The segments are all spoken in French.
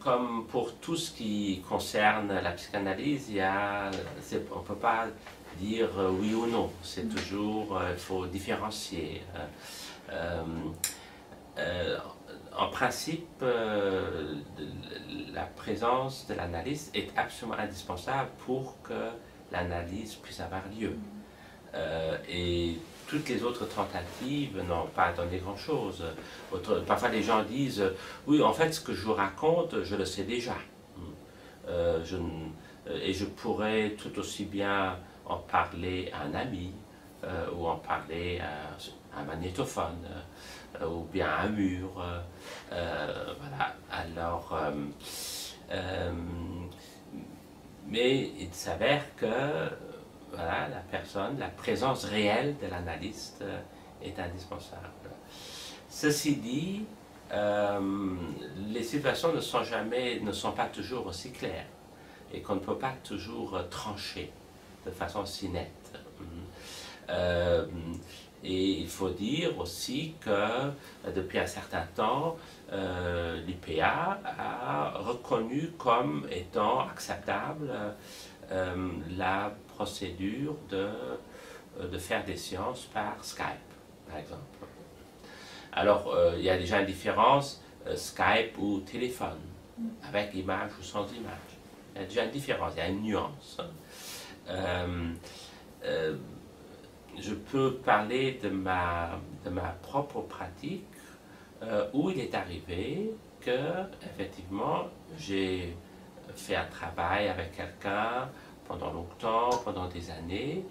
comme pour tout ce qui concerne la psychanalyse, on ne peut pas dire oui ou non. C'est toujours, il faut différencier. En principe, la présence de l'analyste est absolument indispensable pour que l'analyse puisse avoir lieu. Et toutes les autres tentatives n'ont pas donné grand-chose. Parfois les gens disent « Oui, en fait, ce que je vous raconte, je le sais déjà. Et je pourrais tout aussi bien en parler à un ami, ou en parler à un magnétophone, ou bien à un mur. » Voilà. Alors, mais il s'avère que voilà, la présence réelle de l'analyste est indispensable. Ceci dit, les situations ne sont pas toujours aussi claires et qu'on ne peut pas toujours trancher de façon si nette. Et il faut dire aussi que depuis un certain temps, l'IPA a reconnu comme étant acceptable la procédure de faire des séances par Skype, par exemple. Alors, il y a déjà une différence, Skype ou téléphone, avec image ou sans image. Il y a déjà une différence, il y a une nuance. Je peux parler de ma propre pratique, où il est arrivé que, effectivement, j'ai fait un travail avec quelqu'un pendant longtemps, pendant des années,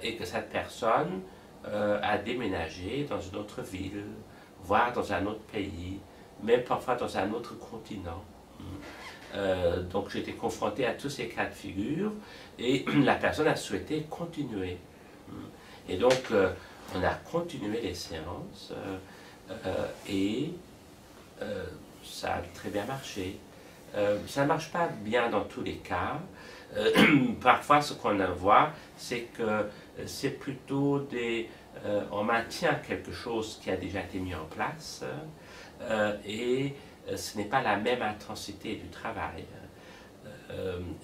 et que cette personne a déménagé dans une autre ville, voire dans un autre pays, même parfois dans un autre continent. Donc j'ai été confronté à tous ces cas de figure, et la personne a souhaité continuer. Et donc on a continué les séances, et ça a très bien marché. Ça ne marche pas bien dans tous les cas. Parfois, ce qu'on voit, c'est que c'est plutôt on maintient quelque chose qui a déjà été mis en place, et ce n'est pas la même intensité du travail.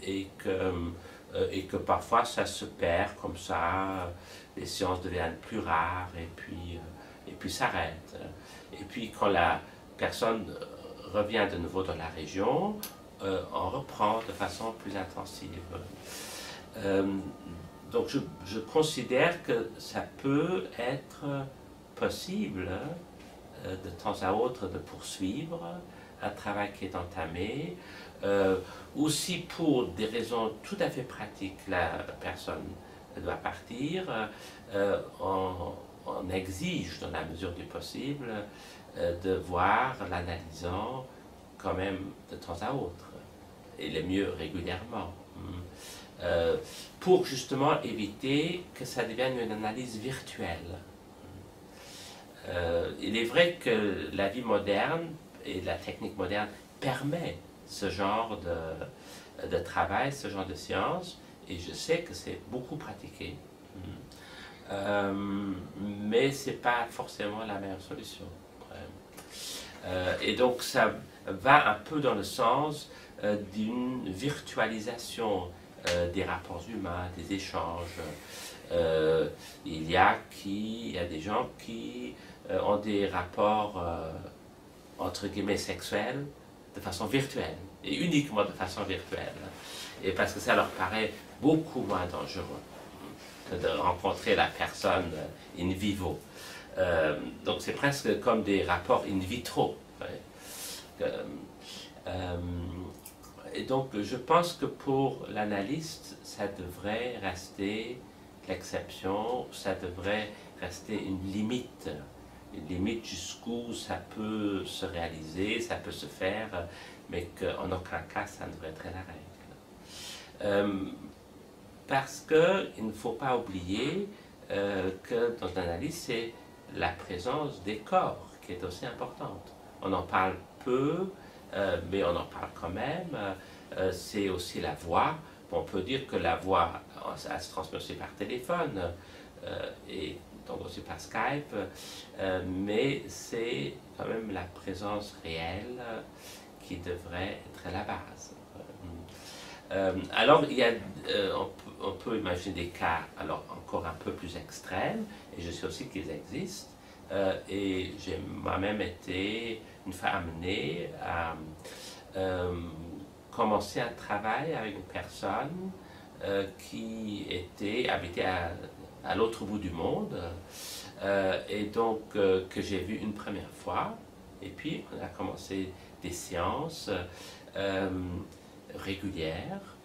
Et que parfois ça se perd comme ça, les séances deviennent plus rares et puis s'arrêtent. Et puis quand la personne revient de nouveau dans la région, on reprend de façon plus intensive. Donc je considère que ça peut être possible de temps à autre de poursuivre un travail qui est entamé, aussi pour des raisons tout à fait pratiques. La personne doit partir, on exige dans la mesure du possible de voir l'analysant quand même de temps à autre, et le mieux régulièrement, pour justement éviter que ça devienne une analyse virtuelle. Il est vrai que la vie moderne et la technique moderne permet ce genre de travail, ce genre de science, et je sais que c'est beaucoup pratiqué. Mais ce n'est pas forcément la meilleure solution. Et donc ça va un peu dans le sens d'une virtualisation des rapports humains, des échanges. Il y a des gens qui ont des rapports entre guillemets sexuels de façon virtuelle, et uniquement de façon virtuelle, et parce que ça leur paraît beaucoup moins dangereux que de rencontrer la personne in vivo. Donc c'est presque comme des rapports in vitro. Et donc je pense que pour l'analyste, ça devrait rester l'exception, ça devrait rester une limite jusqu'où ça peut se réaliser, ça peut se faire, mais qu'en aucun cas ça ne devrait être la règle. Parce qu'il ne faut pas oublier que dans l'analyse, c'est la présence des corps qui est aussi importante. On en parle peu, mais on en parle quand même. C'est aussi la voix. On peut dire que la voix, elle se transmet aussi par téléphone, et donc aussi par Skype, mais c'est quand même la présence réelle qui devrait être la base. Alors, on peut imaginer des cas alors, encore un peu plus extrêmes, et je sais aussi qu'ils existent. Et j'ai moi-même été une fois amené à commencer un travail avec une personne qui était habitée à l'autre bout du monde, et donc que j'ai vu une première fois. Et puis on a commencé des séances régulières,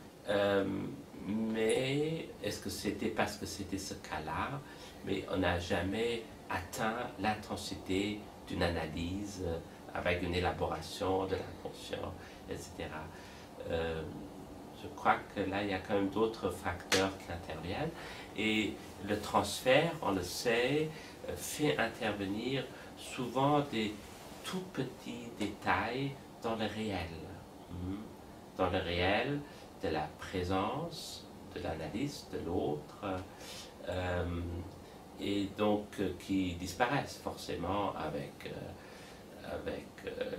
mais est-ce que c'était parce que c'était ce cas-là, mais on n'a jamais atteint l'intensité d'une analyse avec une élaboration de l'inconscient, etc. Je crois que là, il y a quand même d'autres facteurs qui interviennent. Et le transfert, on le sait, fait intervenir souvent des tout petits détails dans le réel. Dans le réel de la présence, de l'analyse de l'autre, et donc qui disparaissent forcément avec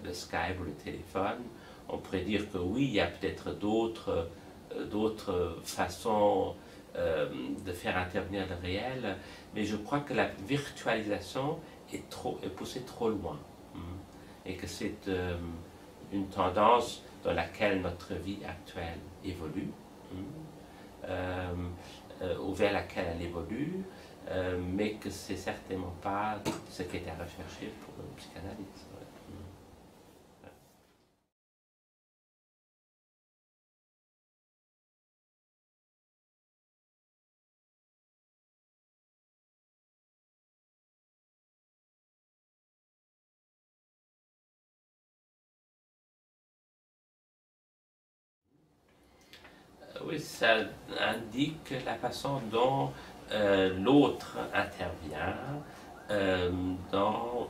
le Skype ou le téléphone. On pourrait dire que oui, il y a peut-être d'autres façons de faire intervenir le réel, mais je crois que la virtualisation est poussée trop loin, et que c'est une tendance dans laquelle notre vie actuelle évolue, ou vers laquelle elle évolue, mais que c'est certainement pas ce qui est à rechercher pour une psychanalyse. Oui, ça indique la façon dont l'autre intervient dans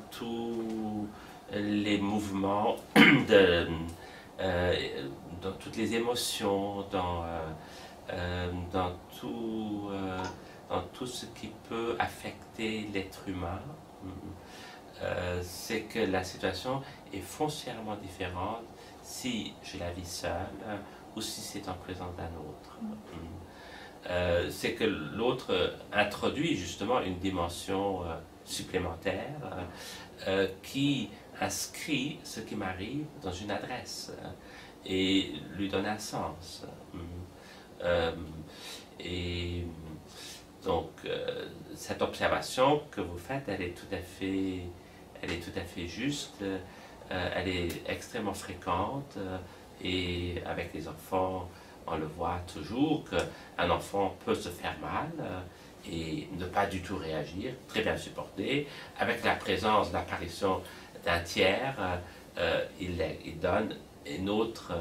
tous les mouvements, dans toutes les émotions, dans tout ce qui peut affecter l'être humain. C'est que la situation est foncièrement différente si je la vis seule ou si c'est en présence d'un autre. C'est que l'autre introduit justement une dimension supplémentaire qui inscrit ce qui m'arrive dans une adresse et lui donne un sens. Et donc cette observation que vous faites, elle est tout à fait juste, elle est extrêmement fréquente, et avec les enfants, on le voit toujours qu'un enfant peut se faire mal et ne pas du tout réagir, très bien supporter. Avec la présence, l'apparition d'un tiers, il donne une autre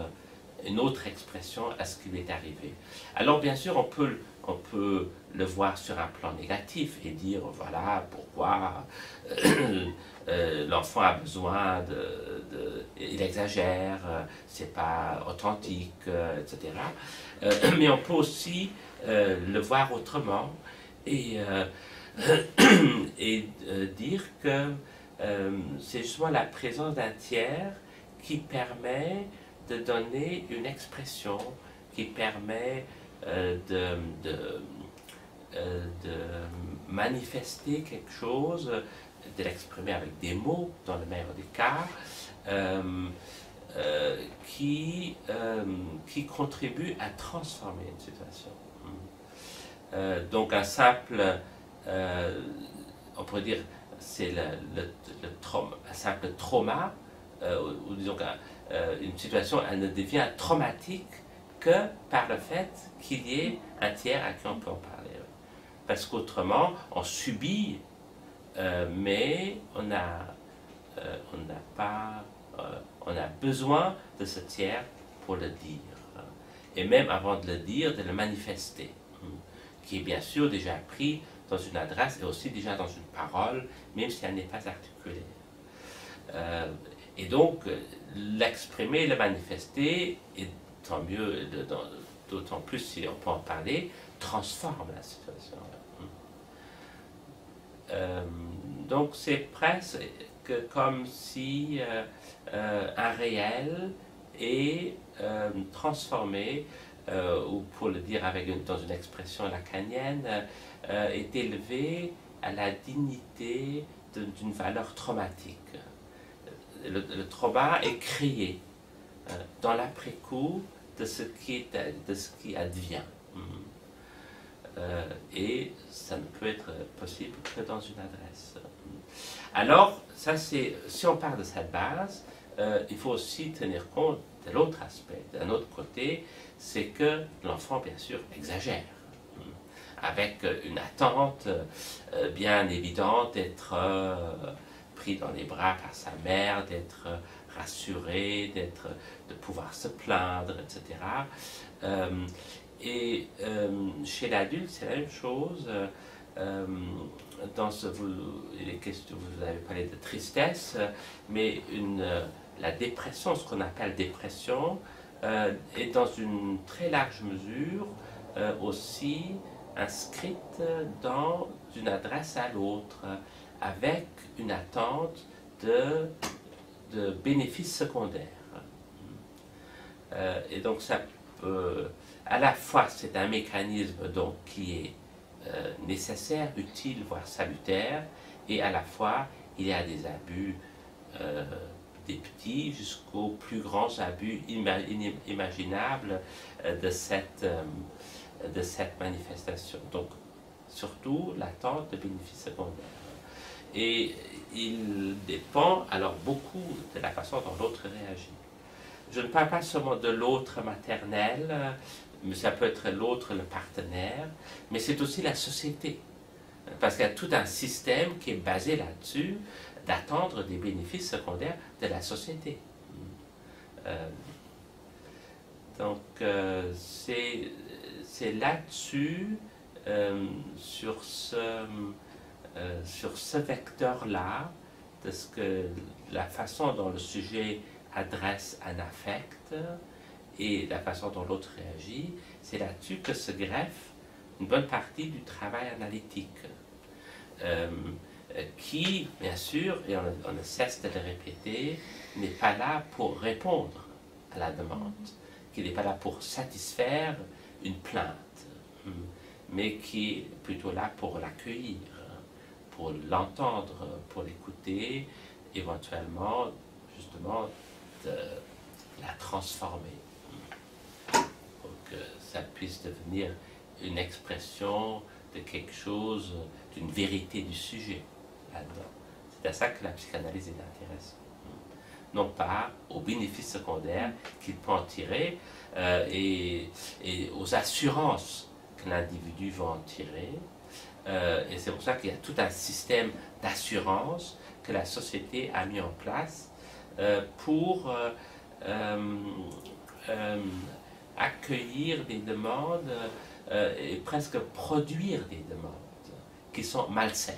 expression à ce qui lui est arrivé. Alors bien sûr, on peut le voir sur un plan négatif et dire voilà pourquoi l'enfant a besoin il exagère, c'est pas authentique, etc. Mais on peut aussi le voir autrement et, dire que c'est justement la présence d'un tiers qui permet de donner une expression, qui permet de manifester quelque chose, de l'exprimer avec des mots, dans le meilleur des cas, qui contribue à transformer une situation. Donc un simple, on pourrait dire, c'est un simple trauma, ou disons une situation, elle ne devient traumatique que par le fait qu'il y ait un tiers à qui on peut en parler. Parce qu'autrement, on subit, mais on a besoin de ce tiers pour le dire. Et même avant de le dire, de le manifester, qui est bien sûr déjà pris dans une adresse et aussi déjà dans une parole, même si elle n'est pas articulée. Et donc, l'exprimer, le manifester, et tant mieux, d'autant plus si on peut en parler, transforme la situation. Donc c'est presque comme si un réel est transformé, ou pour le dire dans une expression lacanienne, est élevé à la dignité d'une valeur traumatique. Le trauma est créé dans l'après-coup de ce qui advient. Et ça ne peut être possible que dans une adresse. Alors, ça c'est, si on part de cette base, il faut aussi tenir compte de l'autre aspect, d'un autre côté, c'est que l'enfant, bien sûr, exagère, avec une attente bien évidente d'être pris dans les bras par sa mère, d'être rassuré, de pouvoir se plaindre, etc. Chez l'adulte, c'est la même chose. Vous avez parlé de tristesse, mais la dépression, ce qu'on appelle dépression, est dans une très large mesure aussi inscrite dans une adresse à l'autre, avec une attente de bénéfices secondaires. Et donc ça peut, à la fois c'est un mécanisme donc qui est nécessaire, utile, voire salutaire, et à la fois il y a des abus des petits jusqu'aux plus grands abus imaginables de cette manifestation. Donc surtout l'attente de bénéfices secondaires. Et il dépend alors beaucoup de la façon dont l'autre réagit. Je ne parle pas seulement de l'autre maternel, mais ça peut être l'autre, le partenaire, mais c'est aussi la société. Parce qu'il y a tout un système qui est basé là-dessus, d'attendre des bénéfices secondaires de la société. Donc c'est là-dessus, sur ce vecteur-là, de la façon dont le sujet adresse un affect et la façon dont l'autre réagit, c'est là-dessus que se greffe une bonne partie du travail analytique, qui, bien sûr, et on ne cesse de le répéter, n'est pas là pour répondre à la demande, qui n'est pas là pour satisfaire une plainte, mais qui est plutôt là pour l'accueillir, pour l'entendre, pour l'écouter, éventuellement, justement, de la transformer, pour que ça puisse devenir une expression de quelque chose, d'une vérité du sujet là-dedans. C'est à ça que la psychanalyse est intéressante. Non pas aux bénéfices secondaires qu'il peut en tirer et aux assurances que l'individu va en tirer. Et c'est pour ça qu'il y a tout un système d'assurance que la société a mis en place pour accueillir des demandes et presque produire des demandes qui sont malsaines.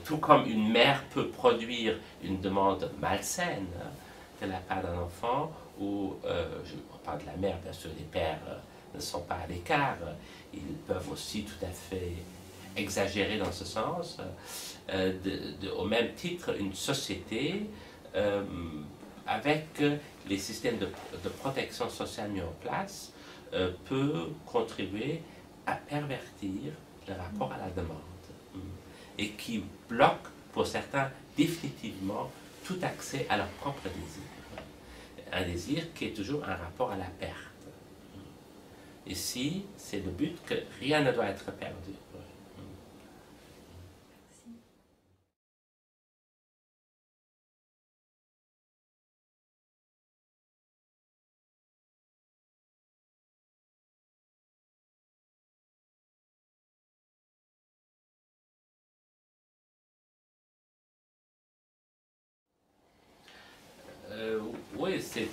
Tout comme une mère peut produire une demande malsaine de la part d'un enfant, ou on parle de la mère, bien sûr, les pères ne sont pas à l'écart, ils peuvent aussi tout à fait exagérer dans ce sens. Au même titre, une société, avec les systèmes de protection sociale mis en place, peut contribuer à pervertir le rapport à la demande et qui bloque pour certains définitivement tout accès à leur propre désir. Un désir qui est toujours un rapport à la perte. Ici, c'est le but que rien ne doit être perdu. Oui, c'est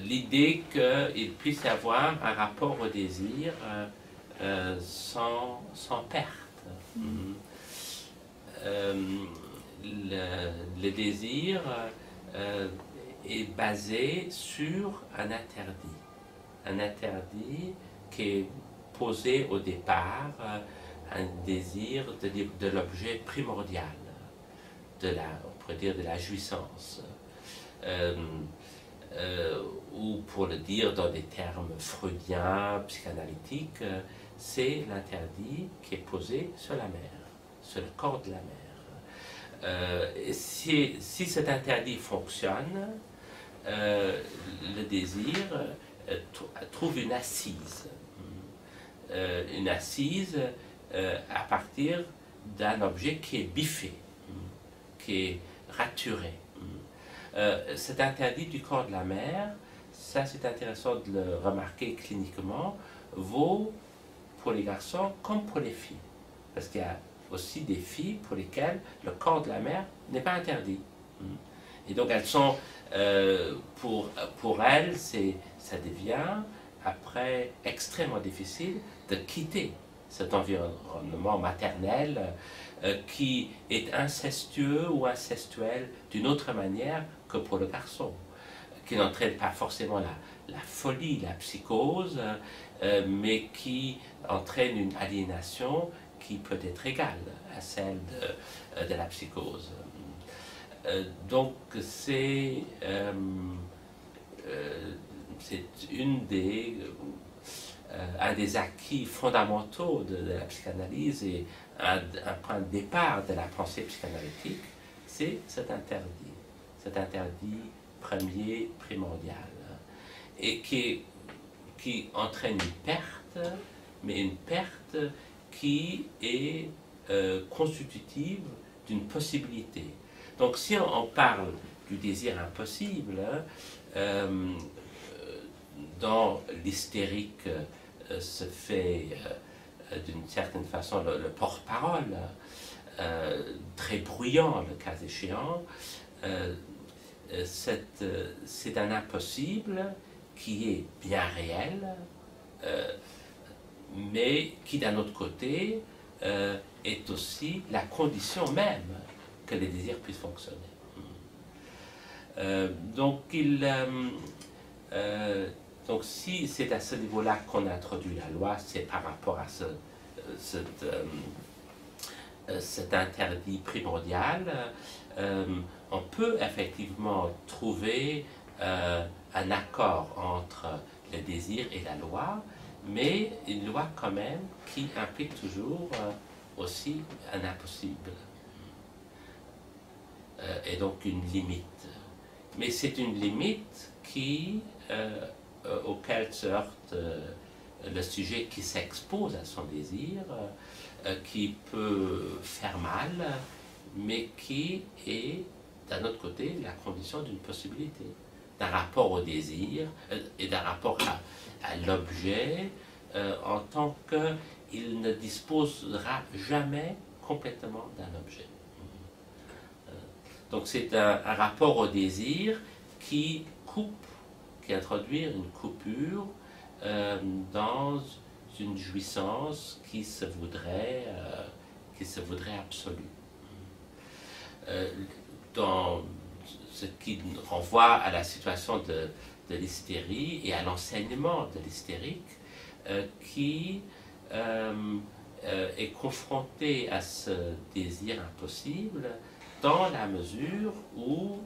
l'idée qu'il puisse y avoir un rapport au désir sans perte. Le désir est basé sur un interdit qui est posé au départ, un désir de l'objet primordial. on pourrait dire, de la jouissance. Ou pour le dire dans des termes freudiens, psychanalytiques, c'est l'interdit qui est posé sur la mère, sur le corps de la mère. Si cet interdit fonctionne, le désir trouve une assise à partir d'un objet qui est biffé, qui est raturé. Cet interdit du corps de la mère, ça c'est intéressant de le remarquer cliniquement, vaut pour les garçons comme pour les filles. Parce qu'il y a aussi des filles pour lesquelles le corps de la mère n'est pas interdit. Et donc elles sont, pour elles, ça devient après extrêmement difficile de quitter cet environnement maternel qui est incestueux ou incestuel d'une autre manière que pour le garçon, qui n'entraîne pas forcément la folie, la psychose, mais qui entraîne une aliénation qui peut être égale à celle de la psychose. Donc c'est un des acquis fondamentaux de la psychanalyse et un point de départ de la pensée psychanalytique, c'est cet interdit premier, primordial, et qui entraîne une perte, mais une perte qui est constitutive d'une possibilité. Donc si on parle du désir impossible, dans l'hystérique se fait d'une certaine façon le porte-parole, très bruyant le cas échéant, c'est un impossible qui est bien réel, mais qui d'un autre côté est aussi la condition même que les désirs puissent fonctionner. Donc si c'est à ce niveau-là qu'on introduit la loi, c'est par rapport à cet interdit primordial, on peut effectivement trouver un accord entre le désir et la loi, mais une loi quand même qui implique toujours aussi un impossible, et donc une limite. Mais c'est une limite auquel se heurte le sujet qui s'expose à son désir, qui peut faire mal, mais qui est, d'un autre côté, la condition d'une possibilité, d'un rapport au désir et d'un rapport à l'objet, en tant qu'il ne disposera jamais complètement d'un objet. Donc c'est un rapport au désir qui introduit une coupure dans une jouissance qui se voudrait absolue. Dans ce qui renvoie à la situation de l'hystérie et à l'enseignement de l'hystérique qui est confronté à ce désir impossible dans la mesure où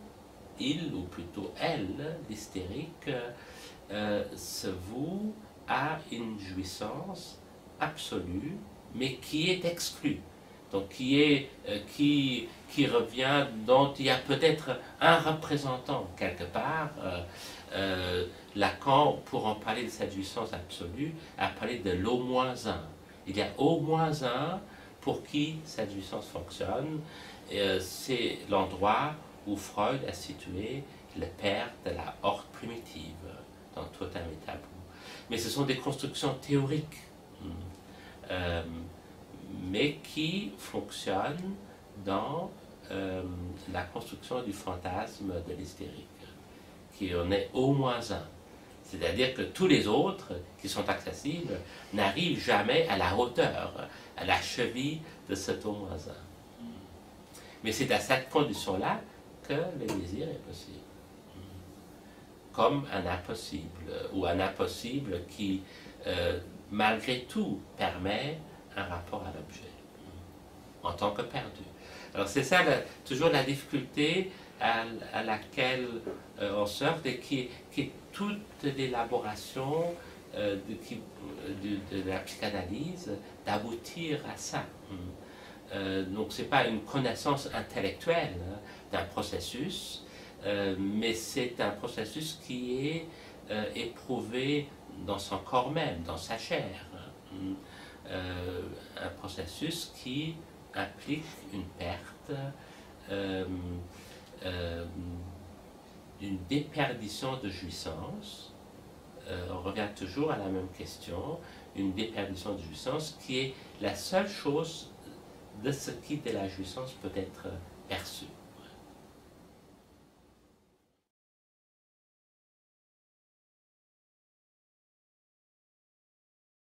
il, ou plutôt elle, l'hystérique, se voue à une jouissance absolue, mais qui est exclue. Donc qui revient, dont il y a peut-être un représentant quelque part. Lacan, pour en parler de cette jouissance absolue, a parlé de l'au moins un. Il y a au moins un pour qui cette jouissance fonctionne. C'est l'endroit où Freud a situé le père de la horte primitive dans Totem et Tabou. Mais ce sont des constructions théoriques, mais qui fonctionnent dans la construction du fantasme de l'hystérique, qui en est au moins un. C'est-à-dire que tous les autres qui sont accessibles n'arrivent jamais à la hauteur, à la cheville de cet au moins un. Mais c'est à cette condition-là que le désir est possible. Comme un impossible, ou un impossible qui, malgré tout, permet un rapport à l'objet. en tant que perdu. Alors c'est ça toujours la difficulté à laquelle on se heurte et qui est toute l'élaboration de la psychanalyse, d'aboutir à ça. Donc ce n'est pas une connaissance intellectuelle d'un processus, mais c'est un processus qui est éprouvé dans son corps même, dans sa chair. Un processus qui implique une perte, une déperdition de jouissance. On revient toujours à la même question, une déperdition de jouissance qui est la seule chose de ce qui de la jouissance peut être perçue.